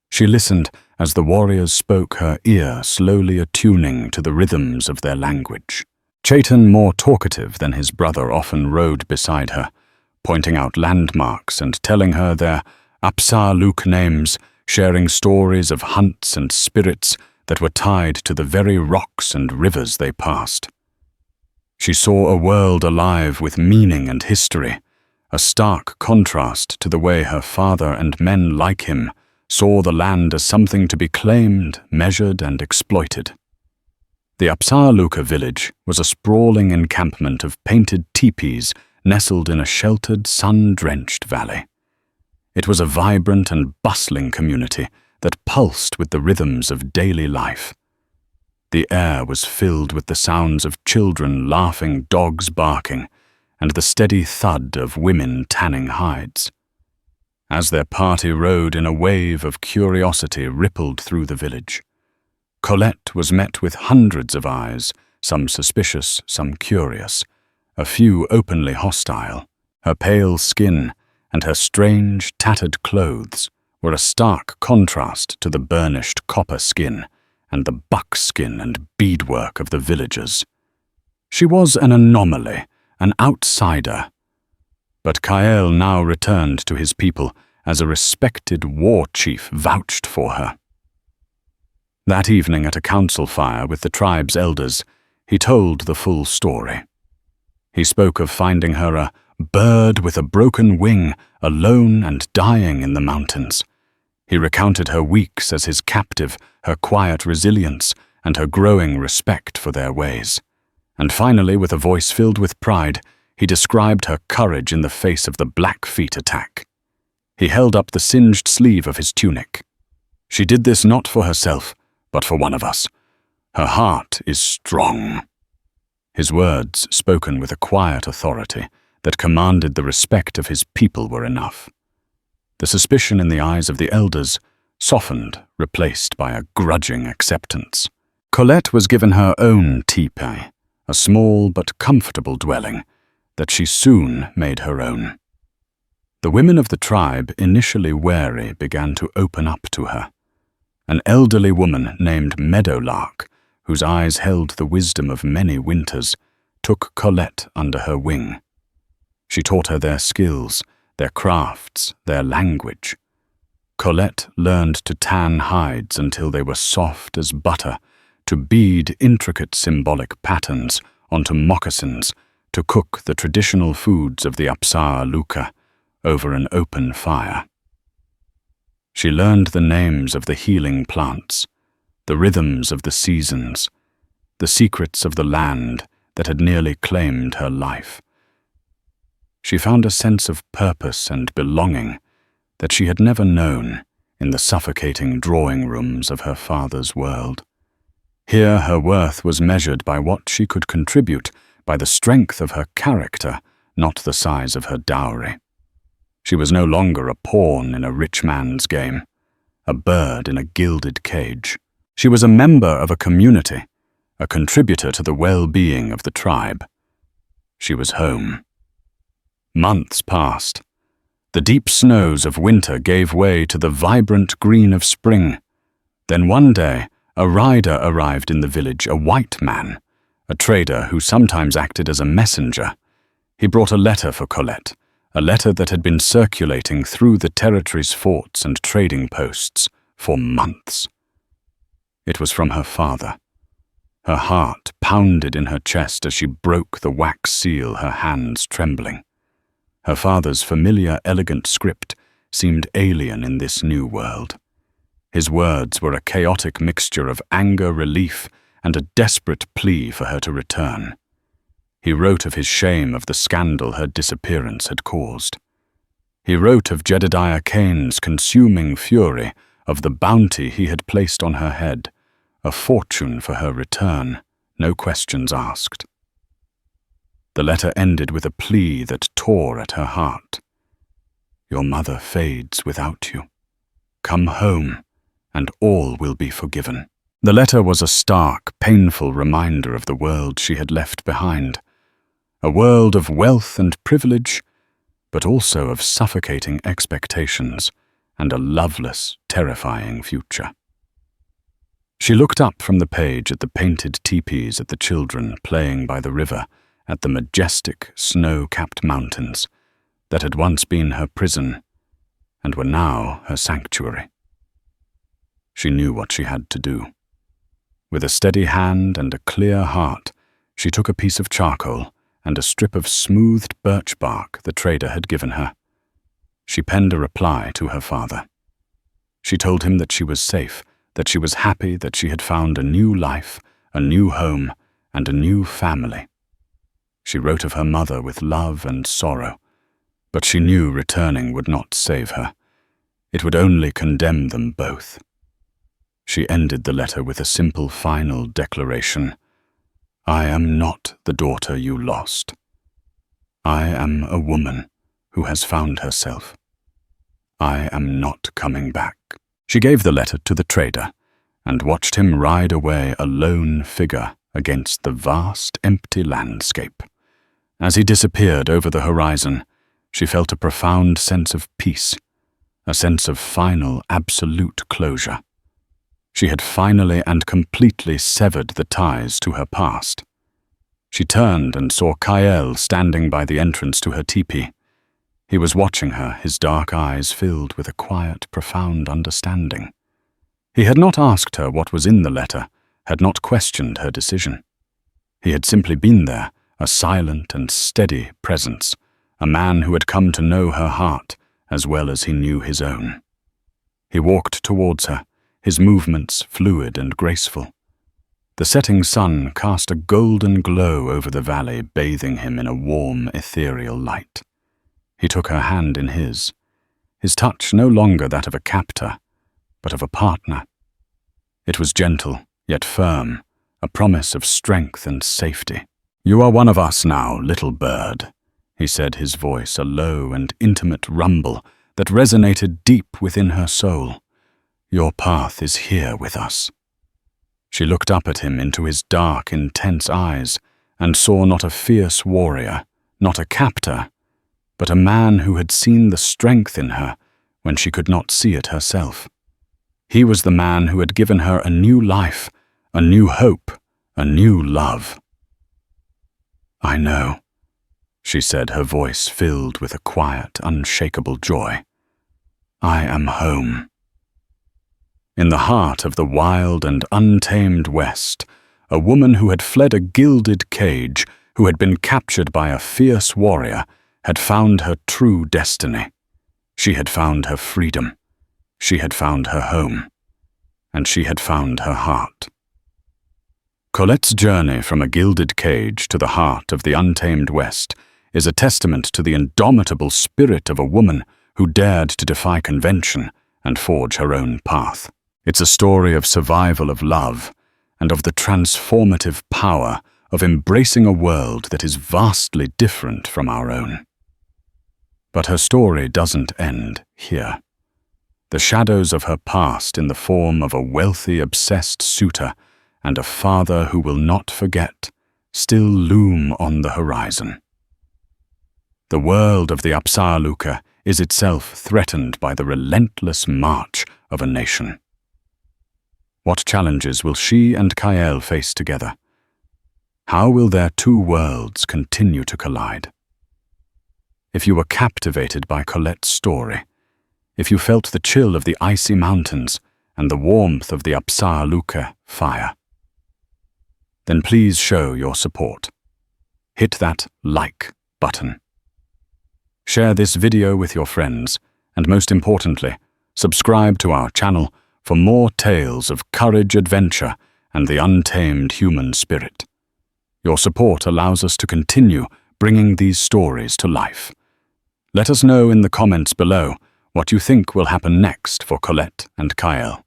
She listened as the warriors spoke, her ear slowly attuning to the rhythms of their language. Chaitan, more talkative than his brother, often rode beside her, pointing out landmarks and telling her their Apsa'aluk names, sharing stories of hunts and spirits that were tied to the very rocks and rivers they passed. She saw a world alive with meaning and history, a stark contrast to the way her father and men like him saw the land as something to be claimed, measured, and exploited. The Apsarluka village was a sprawling encampment of painted teepees nestled in a sheltered, sun-drenched valley. It was a vibrant and bustling community that pulsed with the rhythms of daily life. The air was filled with the sounds of children laughing, dogs barking, and the steady thud of women tanning hides. As their party rode in a wave of curiosity rippled through the village, Colette was met with hundreds of eyes, some suspicious, some curious, a few openly hostile. Her pale skin and her strange, tattered clothes were a stark contrast to the burnished copper skin and the buckskin and beadwork of the villagers. She was an anomaly, an outsider. But Kael now returned to his people as a respected war chief vouched for her. That evening at a council fire with the tribe's elders, he told the full story. He spoke of finding her a bird with a broken wing, alone and dying in the mountains. He recounted her weeks as his captive, her quiet resilience, and her growing respect for their ways. And finally, with a voice filled with pride, he described her courage in the face of the Blackfeet attack. He held up the singed sleeve of his tunic. She did this not for herself, but for one of us. Her heart is strong. His words, spoken with a quiet authority that commanded the respect of his people, were enough. The suspicion in the eyes of the elders softened, replaced by a grudging acceptance. Colette was given her own teepee, a small but comfortable dwelling that she soon made her own. The women of the tribe, initially wary, began to open up to her. An elderly woman named Meadowlark, whose eyes held the wisdom of many winters, took Colette under her wing. She taught her their skills, their crafts, their language. Colette learned to tan hides until they were soft as butter, to bead intricate symbolic patterns onto moccasins, to cook the traditional foods of the Apsarluka over an open fire. She learned the names of the healing plants, the rhythms of the seasons, the secrets of the land that had nearly claimed her life. She found a sense of purpose and belonging that she had never known in the suffocating drawing rooms of her father's world. Here her worth was measured by what she could contribute, by the strength of her character, not the size of her dowry. She was no longer a pawn in a rich man's game, a bird in a gilded cage. She was a member of a community, a contributor to the well-being of the tribe. She was home. Months passed. The deep snows of winter gave way to the vibrant green of spring. Then one day, a rider arrived in the village, a white man, a trader who sometimes acted as a messenger. He brought a letter for Colette, a letter that had been circulating through the territory's forts and trading posts for months. It was from her father. Her heart pounded in her chest as she broke the wax seal, her hands trembling. Her father's familiar, elegant script seemed alien in this new world. His words were a chaotic mixture of anger, relief, and a desperate plea for her to return. He wrote of his shame of the scandal her disappearance had caused. He wrote of Jedediah Kane's consuming fury, of the bounty he had placed on her head, a fortune for her return, no questions asked. The letter ended with a plea that tore at her heart. Your mother fades without you. Come home, and all will be forgiven. The letter was a stark, painful reminder of the world she had left behind. A world of wealth and privilege, but also of suffocating expectations and a loveless, terrifying future. She looked up from the page at the painted teepees, at the children playing by the river, at the majestic, snow-capped mountains that had once been her prison and were now her sanctuary. She knew what she had to do. With a steady hand and a clear heart, She took a piece of charcoal and a strip of smoothed birch bark the trader had given her. She penned a reply to her father. She told him that she was safe, that she was happy, that she had found a new life, a new home, and a new family. She wrote of her mother with love and sorrow, but she knew returning would not save her. It would only condemn them both. She ended the letter with a simple final declaration. I am not the daughter you lost. I am a woman who has found herself. I am not coming back. She gave the letter to the trader and watched him ride away a lone figure against the vast, empty landscape. As he disappeared over the horizon, she felt a profound sense of peace, a sense of final, absolute closure. She had finally and completely severed the ties to her past. She turned and saw Kael standing by the entrance to her teepee. He was watching her, his dark eyes filled with a quiet, profound understanding. He had not asked her what was in the letter, had not questioned her decision. He had simply been there, a silent and steady presence, a man who had come to know her heart as well as he knew his own. He walked towards her, his movements fluid and graceful. The setting sun cast a golden glow over the valley, bathing him in a warm, ethereal light. He took her hand in his touch no longer that of a captor, but of a partner. It was gentle, yet firm, a promise of strength and safety. You are one of us now, little bird, he said, his voice a low and intimate rumble that resonated deep within her soul. Your path is here with us. She looked up at him into his dark, intense eyes and saw not a fierce warrior, not a captor, but a man who had seen the strength in her when she could not see it herself. He was the man who had given her a new life, a new hope, a new love. I know, she said, her voice filled with a quiet, unshakable joy. I am home. In the heart of the wild and untamed West, a woman who had fled a gilded cage, who had been captured by a fierce warrior, had found her true destiny. She had found her freedom. She had found her home. And she had found her heart. Colette's journey from a gilded cage to the heart of the untamed West is a testament to the indomitable spirit of a woman who dared to defy convention and forge her own path. It's a story of survival of love and of the transformative power of embracing a world that is vastly different from our own. But her story doesn't end here. The shadows of her past in the form of a wealthy, obsessed suitor and a father who will not forget still loom on the horizon. The world of the Apsaalluke is itself threatened by the relentless march of a nation. What challenges will she and Kael face together? How will their two worlds continue to collide? If you were captivated by Colette's story, if you felt the chill of the icy mountains and the warmth of the Apsaalluke fire, then please show your support. Hit that like button. Share this video with your friends, and most importantly, subscribe to our channel for more tales of courage, adventure, and the untamed human spirit. Your support allows us to continue bringing these stories to life. Let us know in the comments below what you think will happen next for Colette and Kael.